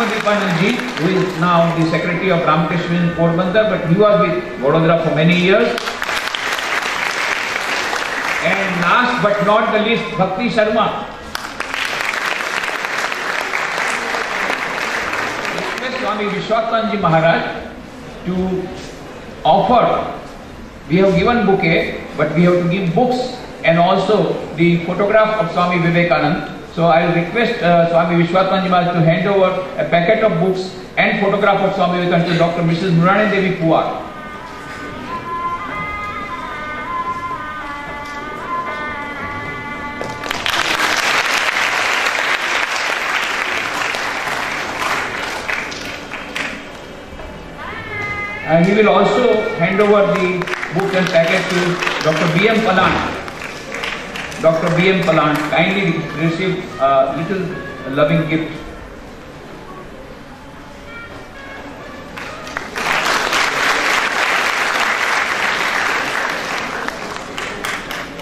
Ji, who is now the Secretary of Ramakrishna in Porbandar, but he was with Vadodara for many years. And last but not the least, Bhakti Sharma. Swami Vishwatmanji Maharaj to offer. We have given bouquet, but we have to give books and also the photograph of Swami Vivekananda. So I will request Swami Vishwatmanji Maharaj to hand over a packet of books and photograph of Swami Vivekananda to Dr. Mrs. Murani Devi Puar. And he will also hand over the book and packet to Dr. B.M. Palant. Dr. B.M. Palant kindly received a little loving gift.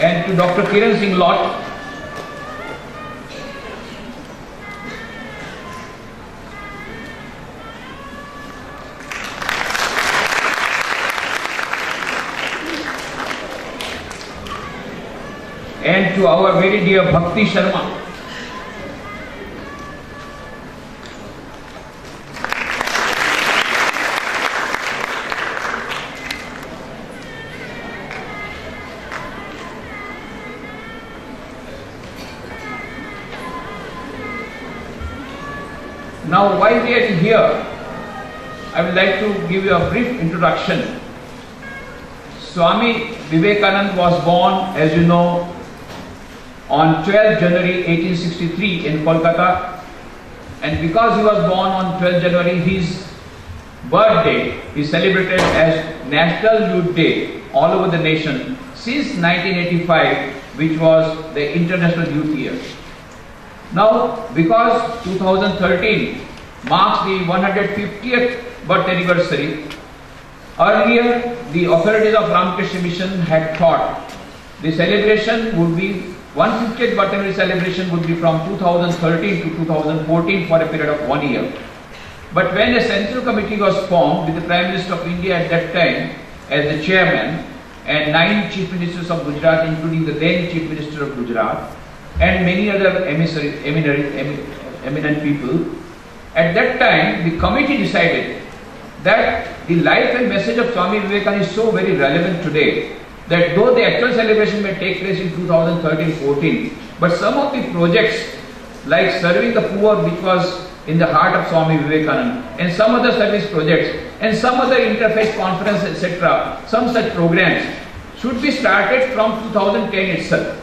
And to Dr. Kiran Singh Lot, and to our very dear Bhakti Sharma. Now, while we are here, I would like to give you a brief introduction. Swami Vivekananda was born, as you know, on 12th January 1863 in Kolkata, and because he was born on 12th January, his birthday is celebrated as National Youth Day all over the nation since 1985, which was the International Youth Year. Now, because 2013 marks the 150th birth anniversary, earlier the authorities of Ramakrishna Mission had thought the celebration would be 150th birth anniversary celebration would be from 2013 to 2014 for a period of 1 year. But when a central committee was formed with the Prime Minister of India at that time as the chairman and 9 Chief Ministers of Gujarat, including the then Chief Minister of Gujarat and many other eminent people, at that time the committee decided that the life and message of Swami Vivekananda is so very relevant today that though the actual celebration may take place in 2013-14, but some of the projects like serving the poor, which was in the heart of Swami Vivekananda, and some other service projects, and some other interfaith conference, etc., some such programs should be started from 2010 itself.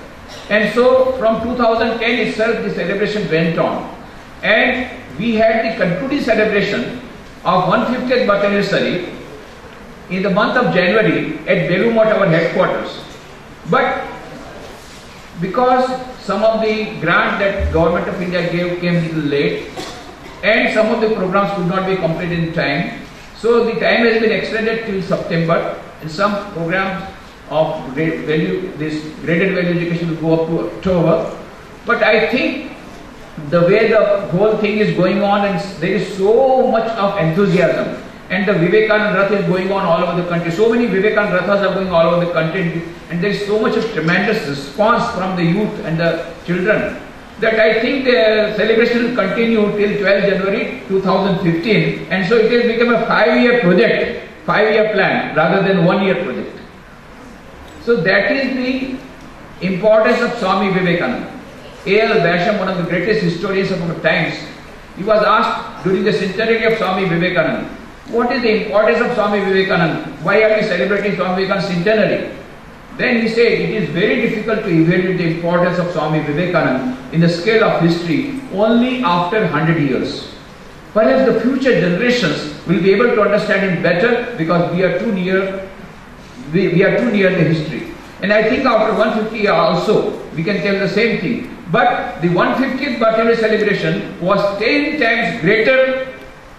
And so from 2010 itself the celebration went on, and we had the concluding celebration of 150th birth anniversary in the month of January at Belumot, our headquarters. But because some of the grant that Government of India gave came a little late, and some of the programs could not be completed in time, so the time has been extended till September, and some programs of graded value education will go up to October. But I think the way the whole thing is going on, and there is so much of enthusiasm, and the Vivekananda Rath is going on all over the country. So many Vivekananda Rathas are going all over the country, and there is so much of tremendous response from the youth and the children that I think the celebration will continue till 12 January 2015, and so it has become a 5-year project, 5-year plan rather than 1-year project. So that is the importance of Swami Vivekananda. A.L. Basham, one of the greatest historians of our times, he was asked during the centenary of Swami Vivekananda, what is the importance of Swami Vivekananda? Why are we celebrating Swami Vivekananda's centenary? Then he said, it is very difficult to evaluate the importance of Swami Vivekananda in the scale of history only after 100 years. Perhaps the future generations will be able to understand him better because we are too near the history. And I think after 150 years also, we can tell the same thing. But the 150th birthday celebration was 10 times greater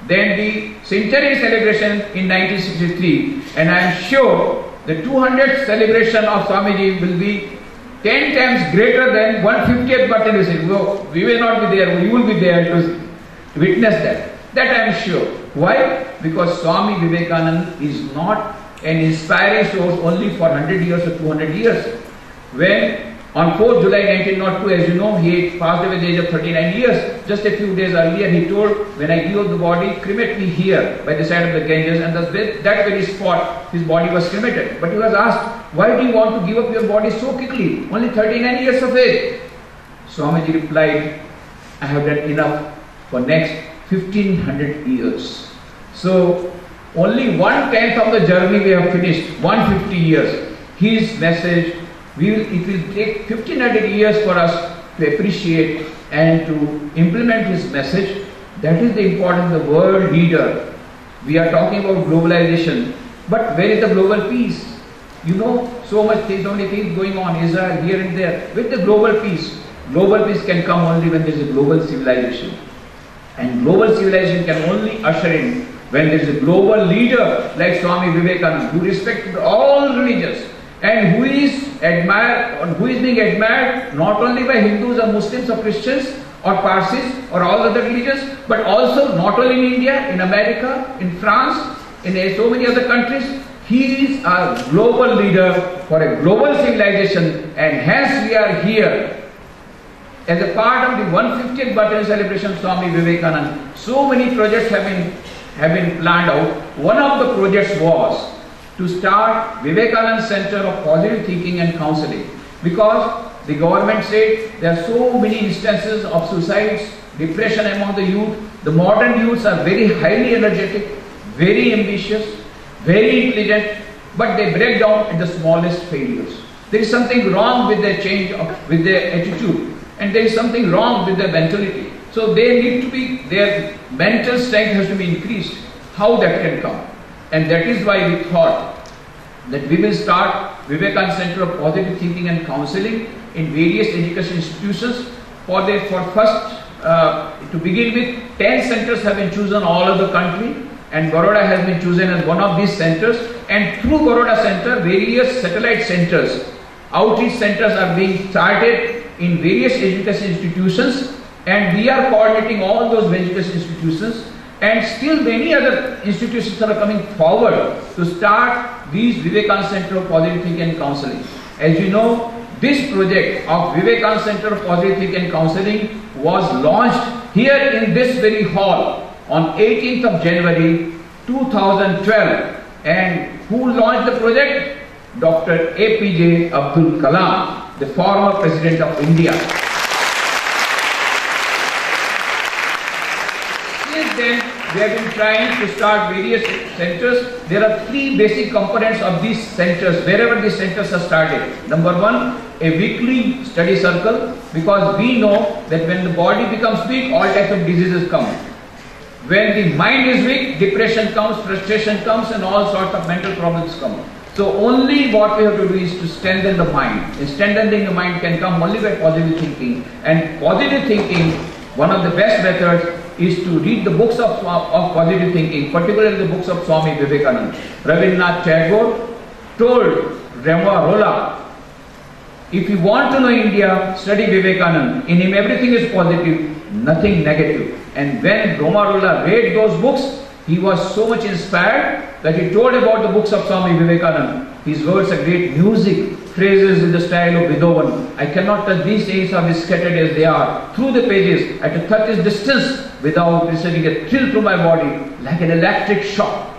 than the centenary celebration in 1963, and I am sure the 200th celebration of Swamiji will be 10 times greater than 150th birthday. We will not be there, you will be there to witness that. That I am sure. Why? Because Swami Vivekananda is not an inspiring source only for 100 years or 200 years. When on 4th July 1902, as you know, he passed away at the age of 39 years. Just a few days earlier, he told, when I give up the body, cremate me here by the side of the Ganges, and that very spot, his body was cremated. But he was asked, why do you want to give up your body so quickly? Only 39 years of age. Swamiji replied, I have done enough for next 1500 years. So, only 1/10 of the journey we have finished, 150 years. His message, it will take 1500 years for us to appreciate and to implement his message. That is the importance of the world leader. We are talking about globalization, but where is the global peace? You know, so many things going on, Israel here and there. With the global peace can come only when there is a global civilization. And global civilization can only usher in when there is a global leader like Swami Vivekananda, who respected all religions and who is being admired not only by Hindus or Muslims or Christians or Parsis or all other religions, but also not only in India, in America, in France, in so many other countries. He is a global leader for a global civilization, and hence we are here as a part of the 150th birthday celebration of Swami Vivekananda. So many projects have been planned out. One of the projects was to start Vivekananda Center of Positive Thinking and Counselling, because the government said there are so many instances of suicides, depression among the youth. The modern youths are very highly energetic, very ambitious, very intelligent, but they break down at the smallest failures. There is something wrong with their with their attitude, and there is something wrong with their mentality. So their mental strength has to be increased. How that can come? And that is why we thought that we will start Vivekananda Center of Positive Thinking and Counselling in various education institutions. To begin with, 10 centers have been chosen all over the country, and Vadodara has been chosen as one of these centers. And through Vadodara Center, various satellite centers, outreach centers are being started in various education institutions, and we are coordinating all those education institutions. And still many other institutions are coming forward to start these Vivekananda Center of Positive Thinking and Counselling. As you know, this project of Vivekananda Center of Positive Thinking and Counselling was launched here in this very hall on 18th of January 2012. And who launched the project? Dr. APJ Abdul Kalam, the former President of India. Then we have been trying to start various centers. There are 3 basic components of these centers, wherever these centers are started. Number 1, a weekly study circle, because we know that when the body becomes weak, all types of diseases come. When the mind is weak, depression comes, frustration comes, and all sorts of mental problems come. So only what we have to do is to strengthen the mind. And strengthening the mind can come only by positive thinking. And positive thinking, one of the best methods is to read the books of positive thinking, particularly the books of Swami Vivekananda. Rabindranath Tagore told Ramakrishna, if you want to know India, study Vivekananda. In him everything is positive, nothing negative. And when Ramakrishna read those books, he was so much inspired that he told about the books of Swami Vivekananda. His words are great music, phrases in the style of Beethoven. I cannot touch these things are scattered as they are through the pages at a 30 distance without receiving a thrill through my body like an electric shock.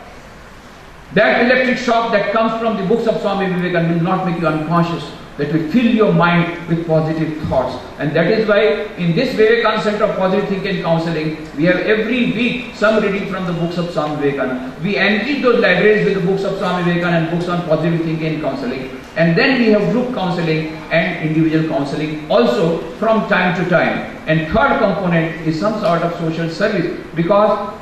That electric shock that comes from the books of Swami Vivekananda will not make you unconscious. That will fill your mind with positive thoughts. And that is why in this Vivekananda Center of Positive Thinking and Counselling, we have every week some reading from the books of Swami Vivekananda. We enrich those libraries with the books of Swami Vivekananda and books on positive thinking and counselling. And then we have group counselling and individual counselling also from time to time. And third component is some sort of social service, because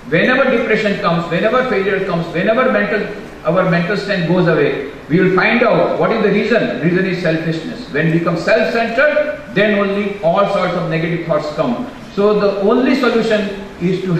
whenever depression comes, whenever failure comes, whenever our mental strength goes away, we will find out what is the reason. Reason is selfishness. When we become self-centered, then only all sorts of negative thoughts come. So the only solution is to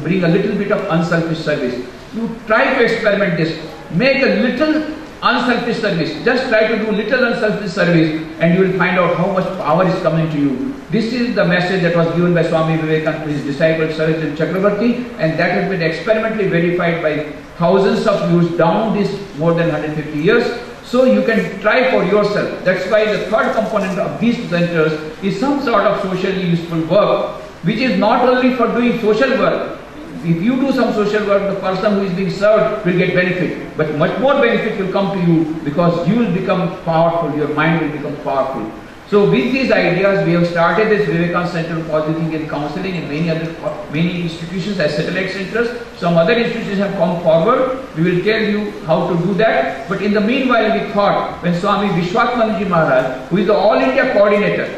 bring a little bit of unselfish service. You try to experiment this. Make a little unselfish service. Just try to do little unselfish service and you will find out how much power is coming to you. This is the message that was given by Swami Vivekananda to his disciple Sarojini Chakrabarti, and that has been experimentally verified by thousands of years down this more than 150 years. So you can try for yourself. That's why the third component of these centers is some sort of socially useful work, which is not only for doing social work. If you do some social work, the person who is being served will get benefit, but much more benefit will come to you because you will become powerful, your mind will become powerful. So with these ideas, we have started this Vivekananda Center of Positive Thinking and Counselling in many institutions as satellite centers. Some other institutions have come forward. We will tell you how to do that. But in the meanwhile, we thought when Swami Vishwatmananji Maharaj, who is the All India coordinator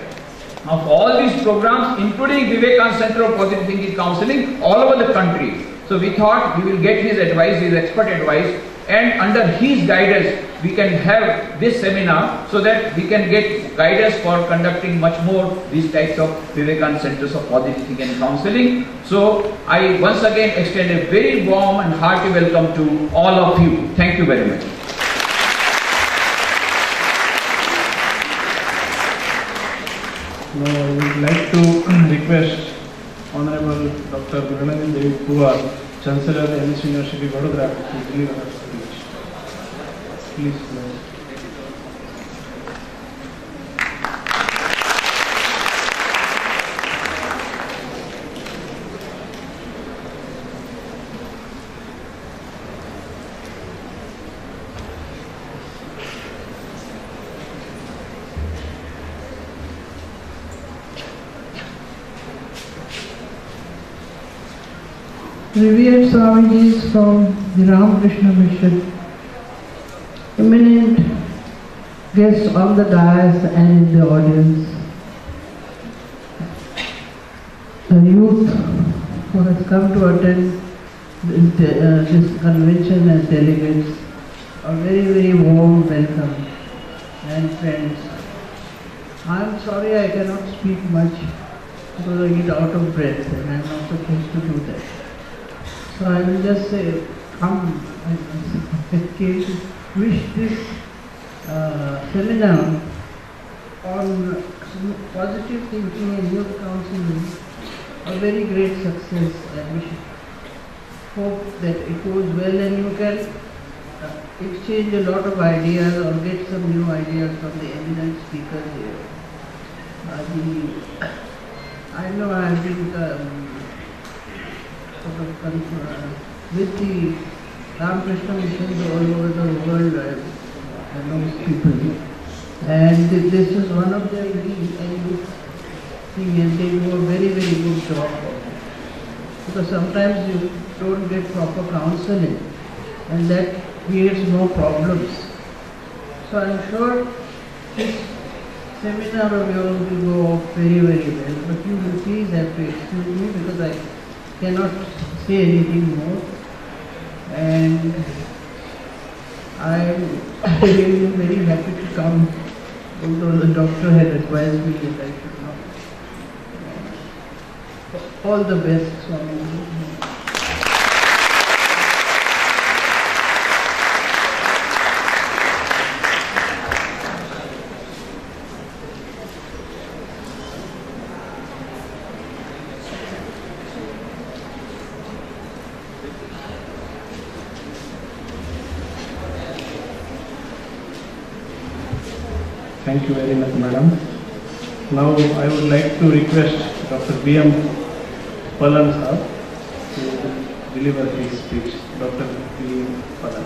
of all these programs, including Vivekananda Center of Positive Thinking and Counselling all over the country. So we thought we will get his advice, his expert advice, and under his guidance we can have this seminar so that we can get guidance for conducting much more these types of Vivekananda Centers of Positive Thinking and Counselling. So I once again extend a very warm and hearty welcome to all of you. Thank you very much. Now I would like to request Honorable Dr. Vivekananda, who are Chancellor of MS University Vadodara, to deliver a speech. Please. Revered Swamijis from the Ramakrishna mission, eminent guests on the dais and in the audience, the youth who has come to attend this convention as delegates, a very, very warm welcome, and friends. I am sorry I cannot speak much because I get out of breath and I am not supposed to do that. So I will just say, come, I came to wish this seminar on positive thinking and youth counseling a very great success, and we should hope that it goes well and you can exchange a lot of ideas or get some new ideas from the eminent speakers here. I know I have been with the Ramakrishna missions all over the world, I know people, and this is one of their things, and they do a very, very good job of it. Because sometimes you don't get proper counseling, and that creates more problems. So I am sure this seminar of yours will go off very, very well, but you will please have to excuse me because I cannot say anything more, and I am really very happy to come, although the doctor had advised me that I should not. All the best, Swami. Thank you very much, madam. Now I would like to request Dr. B.M. Palan sir to deliver his speech. Dr. B.M. Palan.